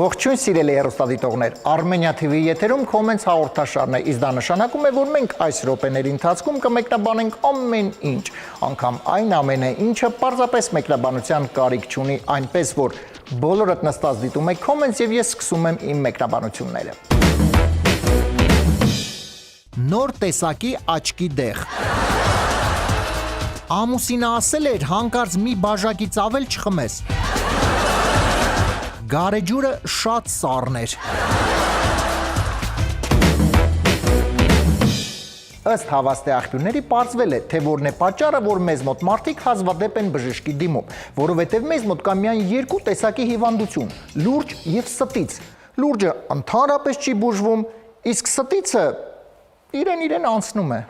Ողջույն սիրելի հեռուստադիտողներ, Armenia TV եթերում Comments հաղորդաշարն է, իսկ դա նշանակում է, որ մենք այս րոպեների ընթացքում կմեկնաբանենք ամեն ինչ, անգամ այն ամենը, ինչը պարզապես մեկնաբանության կարիք չունի, այնպես որ բոլորդ նստած դիտում եք Comments եւ ես սկսում եմ իմ մեկնաբանությունները։ Նոր տեսակի աչքի դեղ։ Ամուսինը ասել էր, հանկարծ մի բաժակից ավել չխմես։ Գարեջուրը շատ սառն էր։ Ըստ հավաստի աղբյուրների պարզվել է, թե որն է պատճառը, որ մեզ մոտ մարդիկ հազվադեպ են բժշկի դիմում, որովհետև մեզ մոտ կա միայն երկու տեսակի հիվանդություն՝ լուրջ եւ ստից։ Լուրջը ընդհանրապես չի բուժվում, իսկ ստիցը իրեն անցնում է։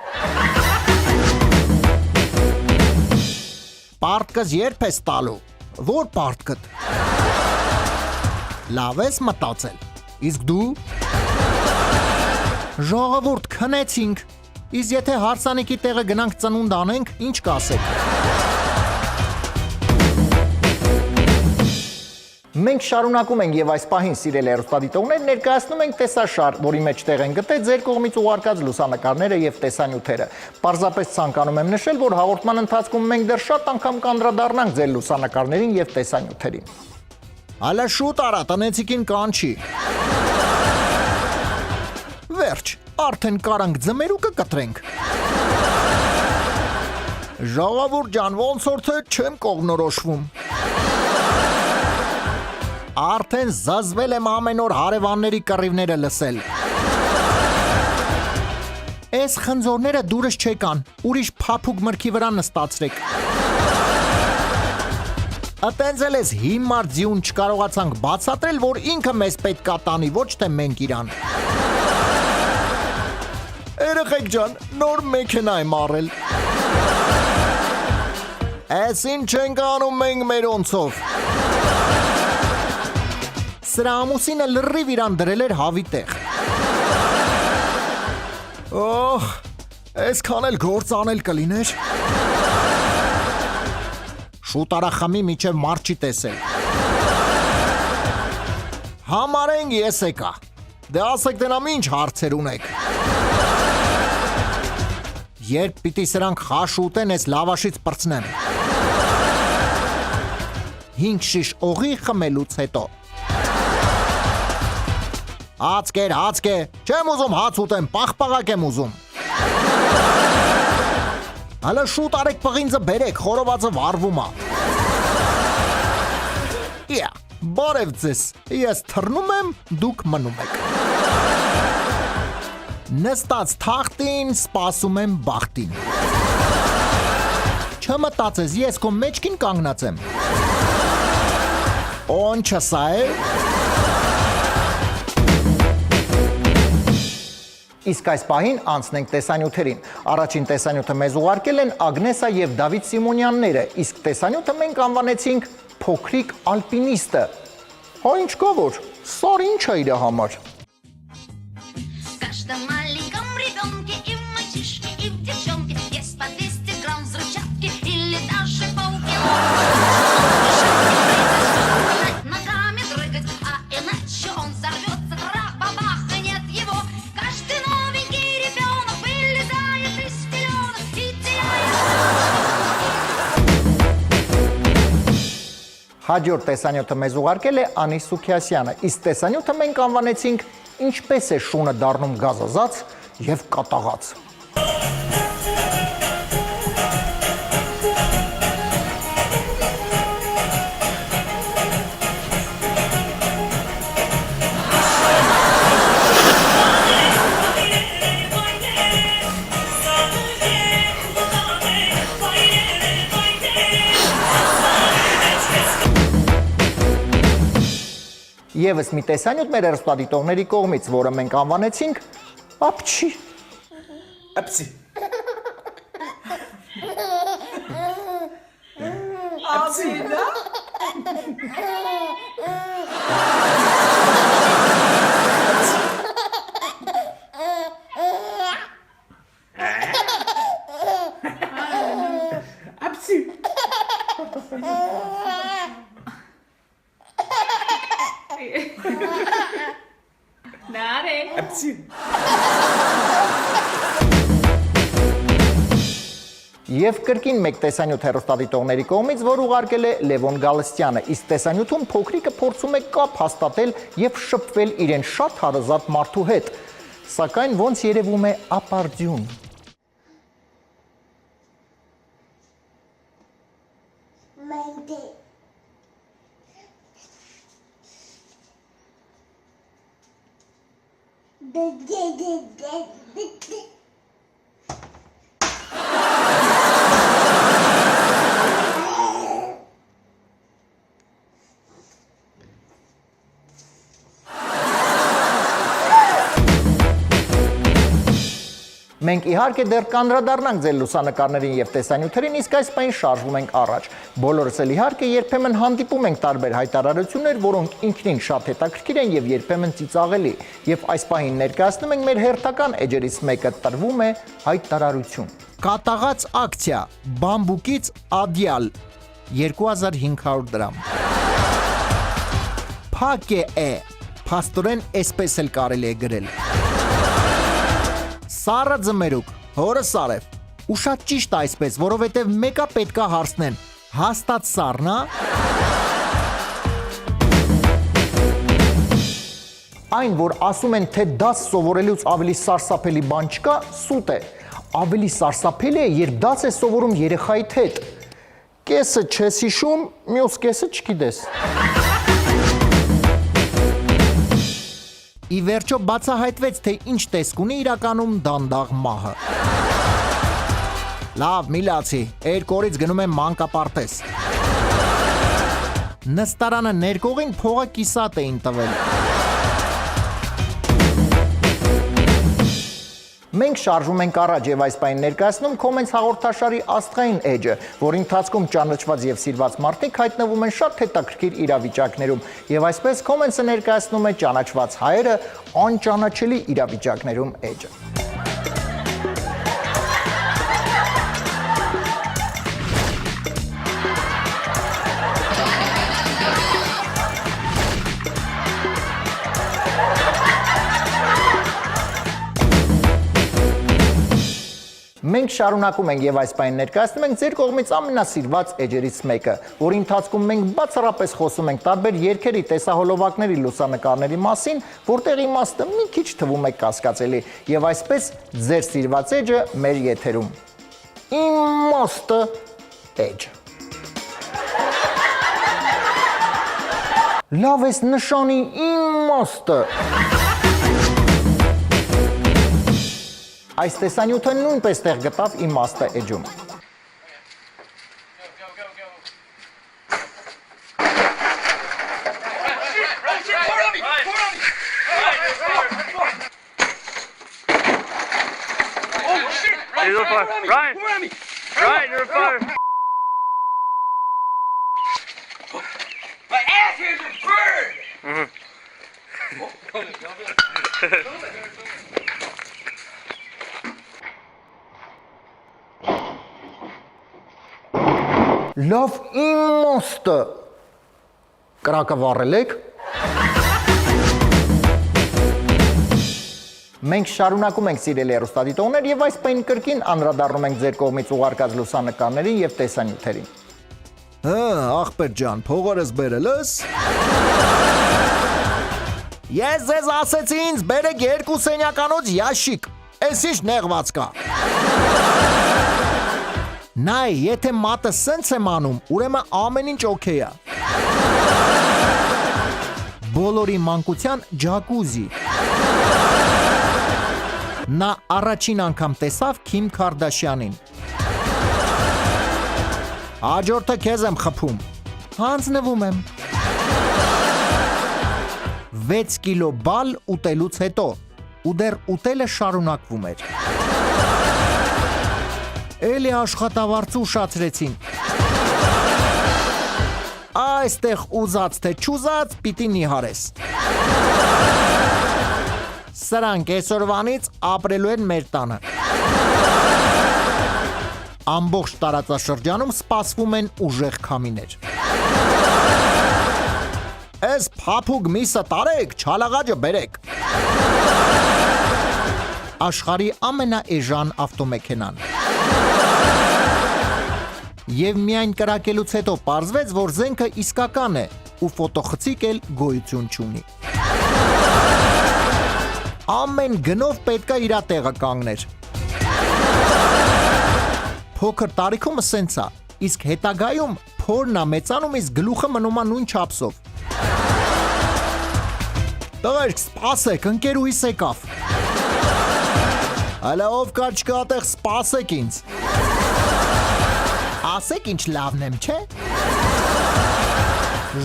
Պարտքս երբ ես տալու։ Որ պարտքդ։ Լավ ես մտածել, իսկ դու։ Ժողովուրդ քնեցինք, իսկ եթե հարսանիքի տեղը գնանք ծնունդ անենք, ինչ կասեք։ Մենք շարունակում ենք եւ այս պահին սիրելի հեռուստադիտողներ ներկայացնում ենք տեսաշար, որի մեջ տեղ են գտել ձեր կողմից ուղարկած լուսանկարները եւ տեսանյութերը։ Պարզապես ցանկանում եմ նշել, որ հաղորդման ընթացքում մենք դեռ շատ անգամ կանդրադառնանք ձեր լուսանկարներին եւ տեսանյութերին։ Հալա շուտ արա, տնեցիկին կանչի։ Վերջ, արդեն կարանք ձմերուկը կտրենք։ Ժողովուրդ ջան, ոնց որ թե չեմ կողմնորոշվում։ Արդեն զզվել եմ ամեն օր հարևանների կռիվները լսել։ Էս խնձորները դուրս չեկան, ուրիշ փափուկ մրգի վրա նստացրեք։ Ատենց էլ ես հիմար ձյուն չկարողացանք բացատրել, որ ինքը մեզ պետք է տանի, ոչ թե մենք իրան։ Երեխեք ջան, նոր մեքենա եմ առել։ Էս ինչ ենք անում մենք մերոնցով։ Սրա ամուսինը լրիվ իրան դրել էր հավի տեղ։ Օհ, այսքան էլ գործ անել կլիներ։ Շուտ արա խմի միջև մարդ չի տեսել։ Համարենք ես եկա։ Դե ասեք դենամ ինչ հարցեր ունեք։ Երբ պիտի սրանք խաշ ուտեն, ես լավաշից պրծնեմ։ 5 շիշ օղի խմելուց հետո։ Հացկ է, չեմ ուզում հաց ուտեմ, պաղպաղակ եմ ուզում։ Հալա շուտ արեք պղինձը բերեք, խորովածը վարվում է։ Բարև ձեզ, ես թռնում եմ, դուք մնում եք։ Նստած թախտին, սպասում եմ բախտին։ Չմտածես, ես քո մեջքին կանգնած եմ։ Օնչը սա է։ Իսկ այս պահին անցնենք տեսանյութերին։ Առաջին տեսանյութը մեզ ուղարկել են Ագնեսա եւ Դավիթ Սիմոնյանները, իսկ տեսանյութը մենք անվանեցինք Փոքրիկ ալպինիստը։ Հա ինչ կա որ, սար ինչ է իր համար։ Հաջորդ տեսանյութը մեզ ուղարկել է Անի Սուքիասյանը, իսկ տեսանյութը մենք անվանեցինք Ինչպես է շունը դառնում գազազած եւ կատաղած։ Եվս մի տեսանյութ մեր հեռուստադիտողների կողմից, որը մենք անվանեցինք Ապչի։ Ապսի։ Ապսի, դա։ Ապսի։ Absolu. Եվ կրկին մեկ տեսանյութ հեռուստադիտողների կողմից, որ ուղարկել է Լևոն Գալստյանը, իսկ տեսանյութում փոքրիկը փորձում է կապ հաստատել եւ շփվել իրեն շատ հարազատ մարդու հետ, սակայն ոնց երևում է ապարդյուն։ Մենք իհարկե դեռ կանդրադառնանք ձեր լուսանկարներին եւ տեսանյութերին, իսկ այս պահին շարժվում ենք առաջ։ Բոլորս էլ իհարկե երբեմն հանդիպում ենք տարբեր հայտարարություններ, որոնք ինքնին շատ հետաքրքիր են եւ երբեմն ծիծաղելի։ Եվ այս պահին ներկայացնում ենք մեր հերթական էջերից մեկը, տրվում է հայտարարություն։ Կատաղած ակցիա, բամբուկից ադյալ 2500 դրամ։ Փակե է, փաստորեն էսպես էլ կարելի է գրել։ Սառը ձմերուկ, հորը Սարև, ու շատ ճիշտ այսպես, որովհետև մեկա պետքա հարցնեն, հաստատ սառնա։ Այն, որ ասում են, թե դաս սովորելուց ավելի սարսափելի բան չկա, սուտ է։ Ավելի սարսափելի է, երբ դաս է սովորում երեխայիդ հետ։ Կեսը չես հիշում, մյուս կեսը չգիտես։ Ի վերջո բացահայտվեց, թե ինչ տեսք ունի իրականում դանդաղ մահը։ Լավ, մի լացի, երկորից գնում եմ մանկապարտեզ։ Նստարանը ներկողին փողը կիսատ էին տվել։ Մենք շարժում ենք առաջ եւ այս պահին ներկայացնում Comments հաղորդաշարի աստղային էջը, որի ընթացքում ճանաչված եւ սիրված մարդիկ հայտնվում են շատ հետաքրքիր իրավիճակներում եւ այսպես Comments-ը ներկայացնում է ճանաչված հայերը անճանաչելի իրավիճակներում էջը։ Մենք շարունակում ենք եւ այս պահին ներկայացնում ենք ձեր կողմից ամենասիրված էջերից մեկը, որի ընթացքում մենք բացառապես խոսում ենք տարբեր երգերի, տեսահոլովակների, լուսանկարների մասին, որտեղ իմաստը մի քիչ թվում է կասկածելի, եւ այսպես ձեր սիրված էջը մեր եթերում։ Իմաստը էջը։ Լավ էս նշանի իմաստը։ Այս տեսանյութը նույնպես տեղ գտավ իմաստը էջում։ Լավ իմաստը կրակը վառել եք։ Մենք շարունակում ենք սիրելի հեռուստադիտողներ եւ այս պահին կրկին անդրադառնում ենք ձեր կողմից ուղարկած լուսանկարներին եւ տեսանյութերին։ Ախպեր ջան, փողերս բերել ես։ Ես ձեզ ասեցի ինձ բերեք 2 սենյականոց յաշիկ։ Էս ինչ նեղված կա։ Նայ, եթե մատը սենց եմ անում, ուրեմն ամեն ինչ օքեյ է։ Բոլորի մանկության ջակուզի։ Նա առաջին անգամ տեսավ Քիմ Քարդաշյանին։ Հաջորդը քեզ եմ խփում։ Հանձնվում եմ։ 6 կիլո բալ ուտելուց հետո, ու դեռ ուտելը շարունակվում էր։ Էլի աշխատավարձ ուշացրեցին։ Այստեղ ուզած թե չուզած պիտի նիհարես։ Սրանք այսօրվանից ապրելու են մեր տանը։ Ամբողջ տարածաշրջանում սպասվում են ուժեղ քամիներ։ Էս փափուկ միսը տարեք, չալաղաջը բերեք։ աշխարհի ամենաէժան ավտոմեքենան։ Եվ միայն կրակելուց հետո պարզվեց, որ զենքը իսկական է ու ֆոտոխցիկ էլ գոյություն չունի։ Ամեն գնով պետքա իր տեղը կանգներ։ Փոքր տարիքումս սենց է, իսկ հետագայում փորն է մեծանում, իսկ գլուխը մնում է նույն չափսով։ Տղերք, սպասեք, ընկերուհիս եկավ։ Հələ ով կա չկա այդտեղ, սպասեք ինձ։ Ասեք ինչ լավն եմ, չէ՞։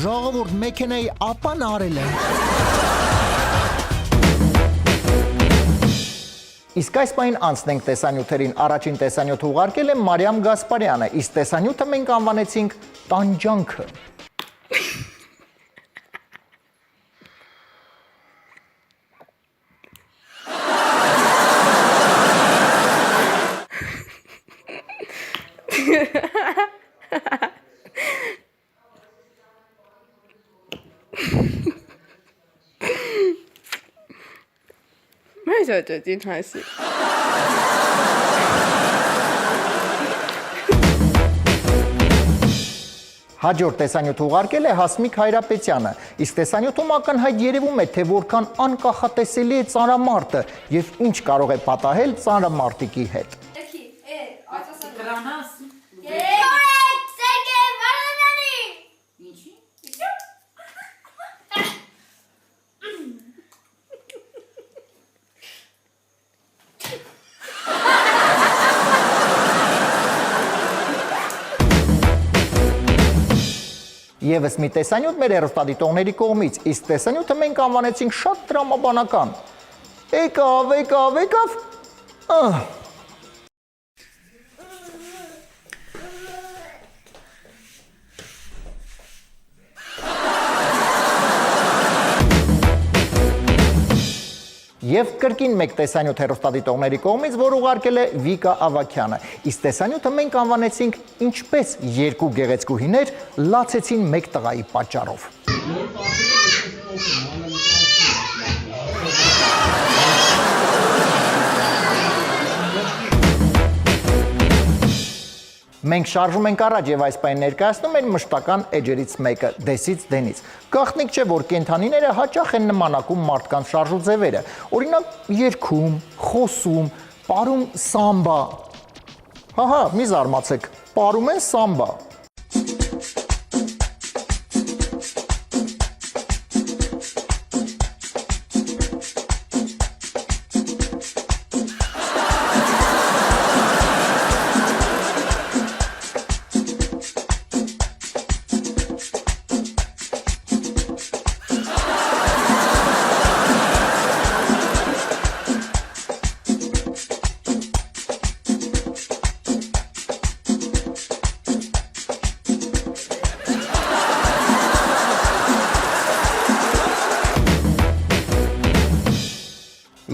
Ժողովուրդ, մեքենայի ապան արել եմ։ Իսկ այս պահին անցնենք տեսանյութերին։ Առաջին տեսանյութը ուղարկել է Մարիամ Գասպարյանը, իսկ տեսանյութը մենք անվանեցինք տանջանքը։ Բայց ջին հասի։ Հաջորդ տեսանյութը ուղարկել է Հասմիկ Հայրապետյանը, իսկ տեսանյութում ակնհայտ երևում է, թե որքան անկախատեսելի է ծանրամարտը եւ ինչ կարող է պատահել ծանրամարտիկի հետ։ Եվս մի տեսանյութ մեր հեռուստադիտողների կողմից, իսկ տեսանյութը մենք անվանեցինք շատ տրամաբանական։ Եկավ։ Եվ կրկին մեկ տեսանյութ հեռուստադիտողների կողմից, որ ուղարկել է Վիկա Ավագյանը։ Իսկ տեսանյութը մենք անվանեցինք «Ինչպես երկու գեղեցկուհիներ լացեցին մեկ տղայի պատճառով»։ Մենք շարժում ենք առաջ եւ այս պայն ներկայացնում են մշտական էջերից մեկը՝ դեսից դենից։ Գաղտնիք չէ, որ կենդանիները հաճախ են նմանակում մարդկանց շարժուձևերը։ Օրինակ, երգում, խոսում, պարում սամբա։ Հահա, մի զարմացեք, պարում են սամբա։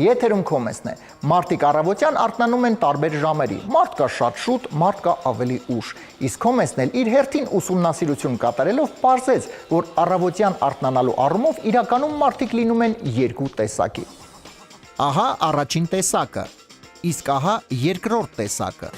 Եթերում կոմենտն է։ Մարդիկ առավոտյան արթնանում են տարբեր ժամերի։ Մարդ կա շատ շուտ, մարդ կա ավելի ուշ։ Իսկ կոմենտն էլ իր հերթին ուսումնասիրություն կատարելով պարզեց, որ առավոտյան արթնանալու առումով իրականում մարդիկ լինում են երկու տեսակի։ Ահա առաջին տեսակը, իսկ ահա երկրորդ տեսակը։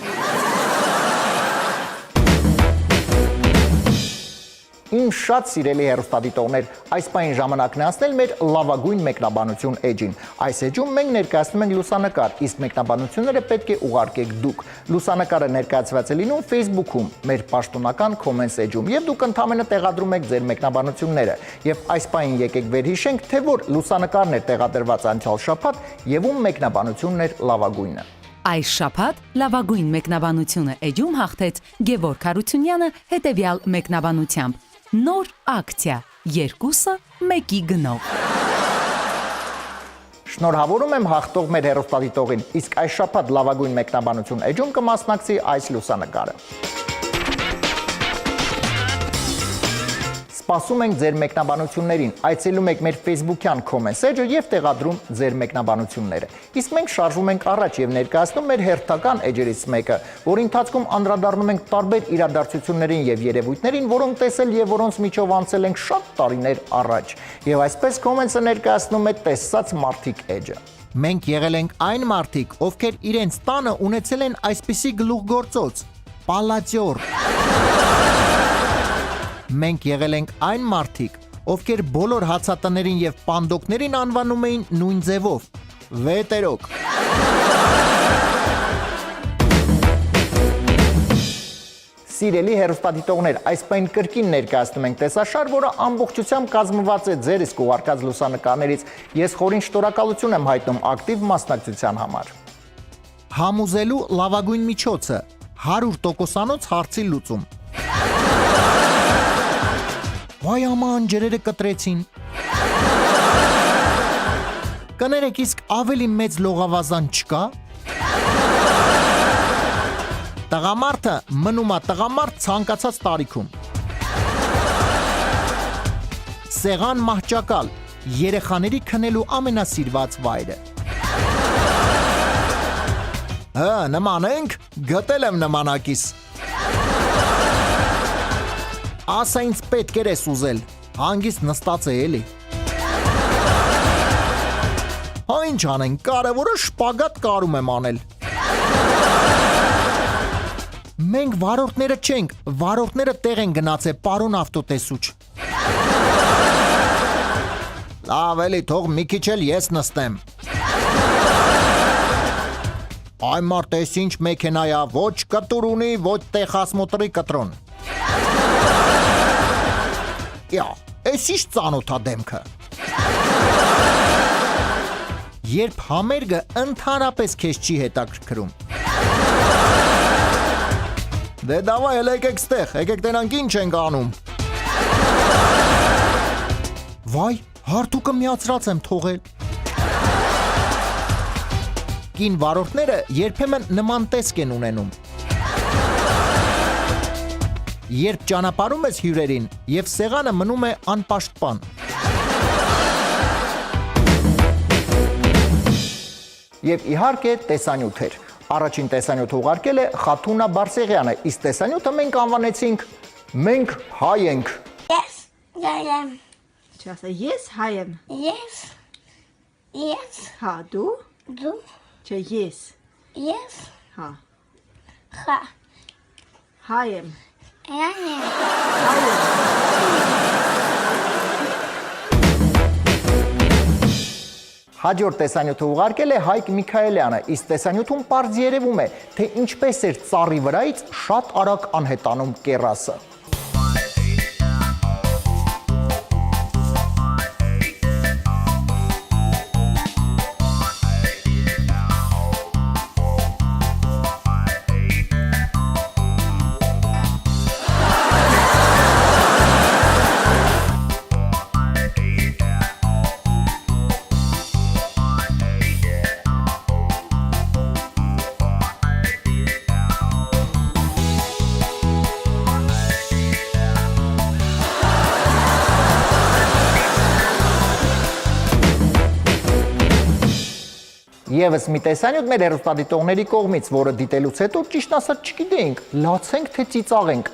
Իմ շատ սիրելի հեռուստադիտողներ, այս պահին ժամանակն է անցնել մեր լավագույն մեկնաբանություն էջին։ Այս էջում մենք ներկայացնում ենք լուսանկար, իսկ մեկնաբանությունները պետք է ուղարկեք դուք։ Լուսանկարը ներկայացված է լինում Facebook-ում, մեր պաշտոնական comments էջում, եւ դուք ընդհանրապես տեղադրում եք ձեր մեկնաբանությունները։ Եվ այս պահին եկեք վերհիշենք, թե որ լուսանկարն էր տեղադրված անցյալ շաբաթ եւ ում մեկնաբանությունն էր լավագույնը։ Այս շաբաթ լավագույն մեկնաբանությունը էջում հաղթեց Գևորգ Հարությունյանը հետևյալ մեկնաբանությամբ. Նոր ակցիա, երկուսը մեկի գնով։ Շնորհավորում եմ հաղթող մեր հեռուստադիտողին, իսկ այս շաբաթ լավագույն մեկնաբանություն էջում կմասնակցի այս լուսանկարը։ Սպասում ենք ձեր մեկնաբանություններին, այցելում եք մեր Facebook-յան comment էջը եւ տեղադրում ձեր մեկնաբանությունները։ Իսկ մենք շարժվում ենք առաջ եւ ներկայացնում մեր հերթական էջերից մեկը, որի ընթացքում անդրադառնում ենք տարբեր իրադարձություններին եւ երևույթներին, որոնք տեսել եւ որոնց միջով անցել ենք շատ տարիներ առաջ։ Եվ այսպես comment-ը ներկայացնում է տեսած մարդիկ էջը։ Մենք եղել ենք այն մարդիկ, ովքեր իրենց տանը ունեցել են այսպիսի գլուխգործոց՝ պալատյոր։ Մենք եղել ենք այն մարդիկ, ովքեր բոլոր հացատներին եւ պանդոկներին անվանում էին նույն ձևով՝ վետերոկ։ Սիրելի հեռուստադիտողներ, այս պայն կրկին ներկայացնում ենք տեսաշար, որը ամբողջությամբ կազմված է ձեր իսկ ուղարկած լուսանկարներից։ Ես խորին շնորհակալություն եմ հայտնում ակտիվ մասնակցության համար։ Համուզելու լավագույն միջոցը 100%-անոց հարցի լուծում։ Վայ աման, ջրերը կտրեցին։ Կներեք, իսկ ավելի մեծ լողավազան չկա։ Տղամարդը մնում է տղամարդ ցանկացած տարիքում։ Սեղան մահճակալ, երեխաների քնելու ամենասիրված վայրը։ Նմանենք, գտել եմ նմանակիս։ Ասա ինձ պետք էր ես ուզել, հանգիստ նստած է էլի։ Հա ինչ անենք, կարևորը շպագատ կարում եմ անել։ Մենք վարորդները չենք, վարորդները տեղ են գնացել, պարոն ավտոտեսուչ։ Լավ էլի, թող մի քիչ էլ ես նստեմ։ Այ մարդ էս ինչ մեքենա ա, ոչ կտուր ունի, ոչ տեխասմոտրի կտրոն։ Յա, էս ինչ ծանոթ ա դեմքը։ Երբ համերգը ընդհանրապես քեզ չի հետաքրքրում։ Դե դավայ, էլ եկեք ստեղ, եկեք տենանք ինչ ենք անում։ Վայ, հարթուկը միացրած եմ թողել։ Կին վարորդները երբեմն նման տեսք են ունենում։ Երբ ճանապարհում ես հյուրերին եւ սեղանը մնում է անպաշտպան։ Եվ իհարկե տեսանյութեր։ Առաջին տեսանյութը ուղարկել է Խաթունա Բարսեղյանը, իսկ տեսանյութը մենք անվանեցինք «Մենք հայ ենք»։ Yes, I am. Չասա, ես հայ եմ։ Yes. Yes. Հա, դու։ Do. Չէ, ես։ Yes. Հա, Ha. հայ եմ։ I am. Հաջորդ տեսանյութը ուղարկել է Հայկ Միքայելյանը, իսկ տեսանյութում պարզ երևում է, թե ինչպես էր ծառի վրայից շատ արագ անհետանում կեռասը։ Եվս մի տեսանյութ մեր հեռուստադիտողների կողմից, որը դիտելուց հետո ճիշտ ասած չգիտեինք, լացենք թե ծիծաղենք,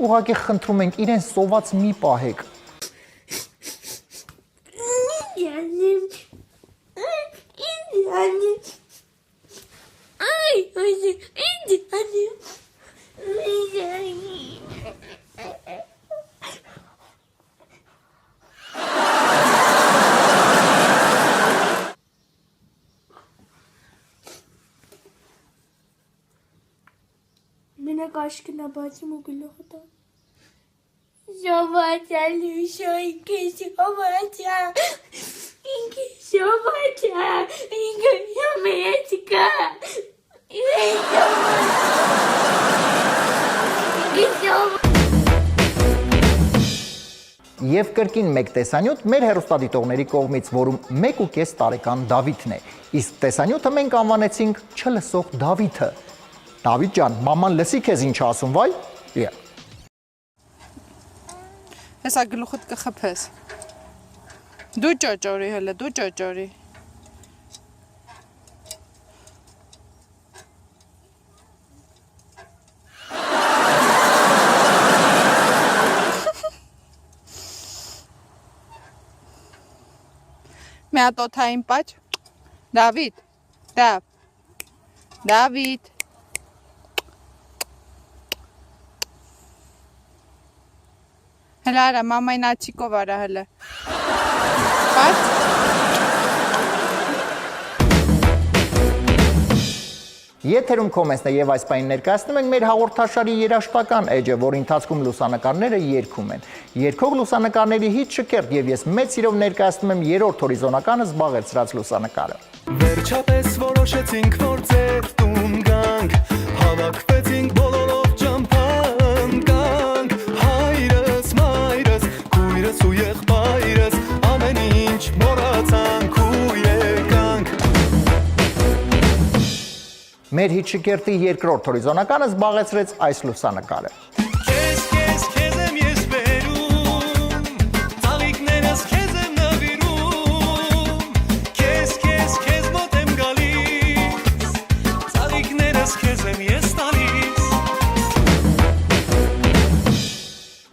ուղղակի խնդրում ենք իրեն սոված մի պահեք։ Մենակ աշկնա բացում ու գլուխը տա։ Շովաչա, լուշոյքը շովաչա, ինքը շովաչա, ինքը շոմեցկա, ինքը շովաչա։ Եվ կրկին մեկ տեսանյութ մեր հեռուստադիտողների կողմից, որում 1.5 տարեկան Դավիթն է, իսկ տեսանյութը մենք անվանեցինք «Չլսող Դավիթը»։ Դավիթ ջան, մաման լսի քեզ ինչ ասում, վայ։ Հեսա գլուխդ կխփես։ Դու ճոճորի հələ, դու ճոճորի։ Մի հատ օթային պաճ։ Դավիթ, Դավիթ։ Հələ արա, մամային աչիկով արա հələ։ Բայց Եթերում կոմենտն է եւ այս պահին ներկայացնում ենք մեր հաղորդաշարի երաժշտական էջը, որի ընթացքում լուսանկարները երգում են։ Երգող լուսանկարների հիթ շքերթ եւ ես մեծ սիրով ներկայացնում եմ երրորդ հորիզոնականը զբաղեցրած լուսանկարը։ Վերջապես որոշեցինք, որ ձեր տուն գանք, հավաքվեցինք բոլորով ճամփան կանք, հայրս, մայրս, քույրս ու եղբայրս, ամեն ինչ մոռացանք ու եկանք։ Մեր հիթ շքերթի երկրորդ հորիզոնականը զբաղեցրեց այս լուսանկարը։ Քեզ եմ ես բերում, ծաղիկներս քեզ եմ նվիրում, քեզ մոտ եմ գալիս, ծաղիկներս քեզ եմ ես տալիս։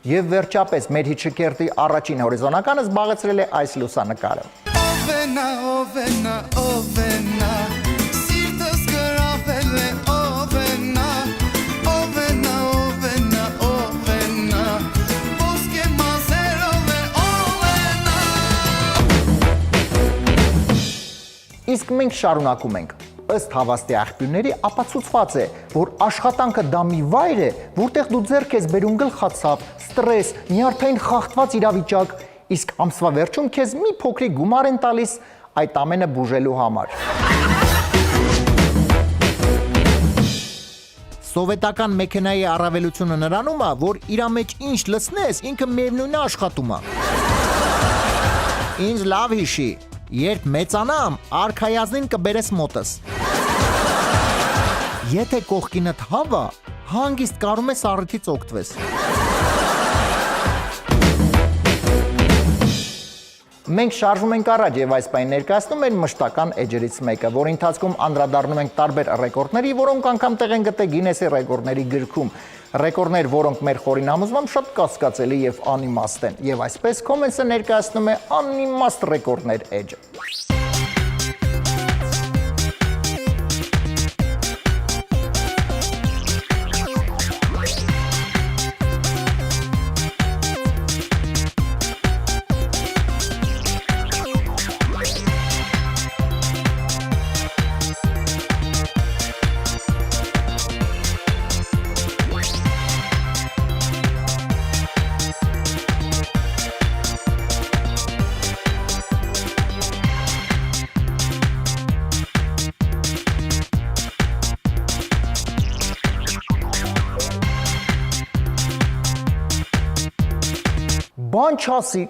Եվ վերջապես մեր հիթ շքերթի առաջին հորիզոնականը զբաղեցրել է այս լուսանկարը։ Ովենա, սիրտս գրավել է ովենա, ոսկե մազերով է ովենա։ Իսկ մենք շարունակում ենք։ Ըստ հավաստի աղբյուրների ապացուցված է, որ աշխատանքը դա մի վայր է, որտեղ դու ձեռք ես բերում գլխացավ, ստրես, նյարդային խախտված իրավիճակ, իսկ ամսվա վերջում քեզ մի փոքրիկ գումար են տալիս այդ ամենը բուժելու համար։ Սովետական մեքենայի առավելությունը նրանում է, որ իր մեջ ինչ լցնես, ինքը միևնույն է աշխատում է։ Ինձ լավ հիշի, երբ մեծանամ, արքայազնին կբերես մոտս։ Եթե կողքինդ հավա, հանգիստ կարում ես առիթից օգտվես։ Մենք շարժում ենք առաջ եւ այս պահին ներկայացնում են մշտական էջերից մեկը, որի ընթացքում անդրադառնում ենք տարբեր ռեկորդների, որոնք անգամ տեղ են գտել Գինեսի ռեկորդների գրքում։ Ռեկորդներ, որոնք մեր խորին համոզմամբ շատ կասկածելի եւ անիմաստ են։ Եվ այսպես կոմենտը ներկայացնում է անիմաստ ռեկորդներ էջը։ Բան չասի։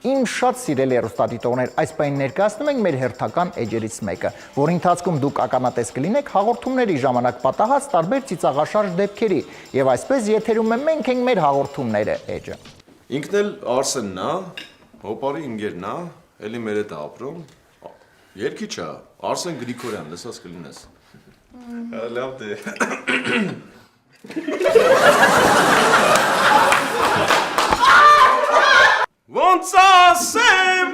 Իմ շատ սիրելի հեռուստադիտողներ, այս պահին ներկայացնում ենք մեր հերթական էջերից մեկը, որի ընթացքում դուք ականատես կլինեք հաղորդումների ժամանակ պատահած տարբեր ծիծաղաշարժ դեպքերի, եւ այսպես եթերում մենք ենք մեր հաղորդումները էջը։ Ինքն էլ Արսենն է, հոպարի ինգերն է, էլի մեր հետ է ապրում։ Երգիչ է, Արսեն Գրիգորյան, լսած կլինես։ Լավ դե։ Ոնց ասեմ։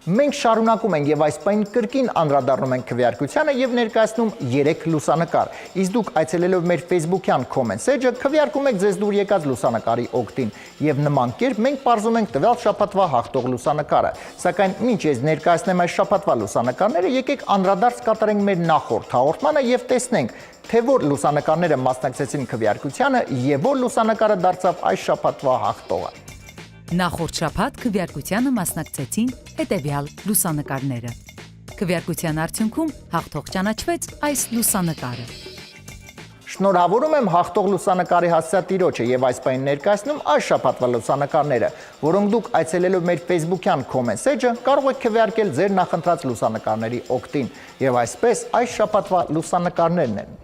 Մենք շարունակում ենք եւ այս պահին կրկին անդրադառնում ենք քվեարկությանը եւ ներկայացնում 3 լուսանկար։ Իսկ դուք այցելելով մեր Facebook-յան comment page-ը քվեարկում եք ձեզ դուր եկած լուսանկարի օգտին եւ նման կերպ մենք բարձում ենք տվյալ շաբաթվա հաղթող լուսանկարը։ Սակայն ինչ ես ներկայացնեմ այս շաբաթվա լուսանկարները, եկեք անդրադարձ կատարենք մեր նախորդ հաղորդմանը եւ տեսնենք, թե որ լուսանկարները մասնակցեցին քվեարկությանը եւ որ լուսանկարը դարձավ այս շաբաթվա հաղթողը։ Նախորդ շաբաթ քվեարկությանը մասնակցեցին հետևյալ լուսանկարները։ Քվեարկության արդյունքում հաղթող ճանաչվեց այս լուսանկարը։ Շնորհավորում եմ հաղթող լուսանկարի հասցեատիրոջը եւ այս պահին ներկայացնում այս շաբաթվա լուսանկարները, որոնք դուք այցելելով մեր Facebook-յան comment page-ը կարող եք քվեարկել ձեր նախընտրած լուսանկարների օգտին եւ այսպես այս շաբաթվա լուսանկարներն են։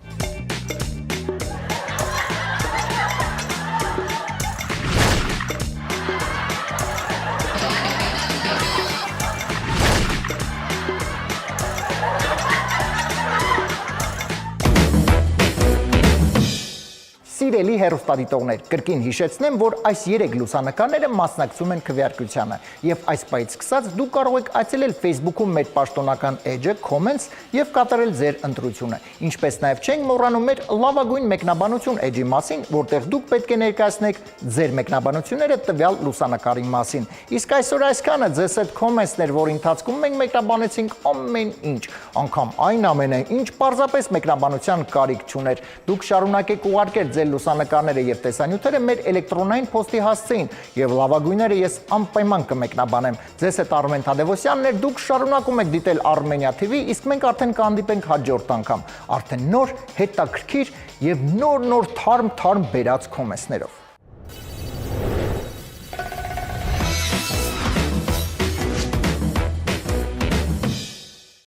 Սիրելի հեռուստադիտողներ, կրկին հիշեցնեմ, որ այս 3 լուսանկարները մասնակցում են քվեարկությանը, եւ այս պահից սկսած դուք կարող եք այցելել Facebook-ում մեր պաշտոնական էջը comments եւ կատարել ձեր ընտրությունը։ Ինչպես նաեւ չենք մոռանում մեր լավագույն մեկնաբանություն էջի մասին, որտեղ դուք պետք է ներկայացնեք ձեր մեկնաբանությունները տվյալ լուսանկարի մասին։ Իսկ այսօր այսքանը ձեզ այդ comments-ներ, որ ընթացքում մենք մեկնաբանեցինք ամեն ինչ, անգամ այն ամենը, ինչ պարզապես մեկնաբանության կարիք չուներ։ Դուք շարունակեք ուղարկել ձեր լուսանկարները եւ տեսանյութերը մեր էլեկտրոնային փոստի հասցեին եւ լավագույնները ես անպայման կմեկնաբանեմ։ Ձեզ հետ Արմեն Թադևոսյանն էր, դուք շարունակում եք դիտել Armenia TV, իսկ մենք արդեն կհանդիպենք հաջորդ անգամ, արդեն նոր, հետաքրքիր եւ նոր թարմ բերած կոմենտներով։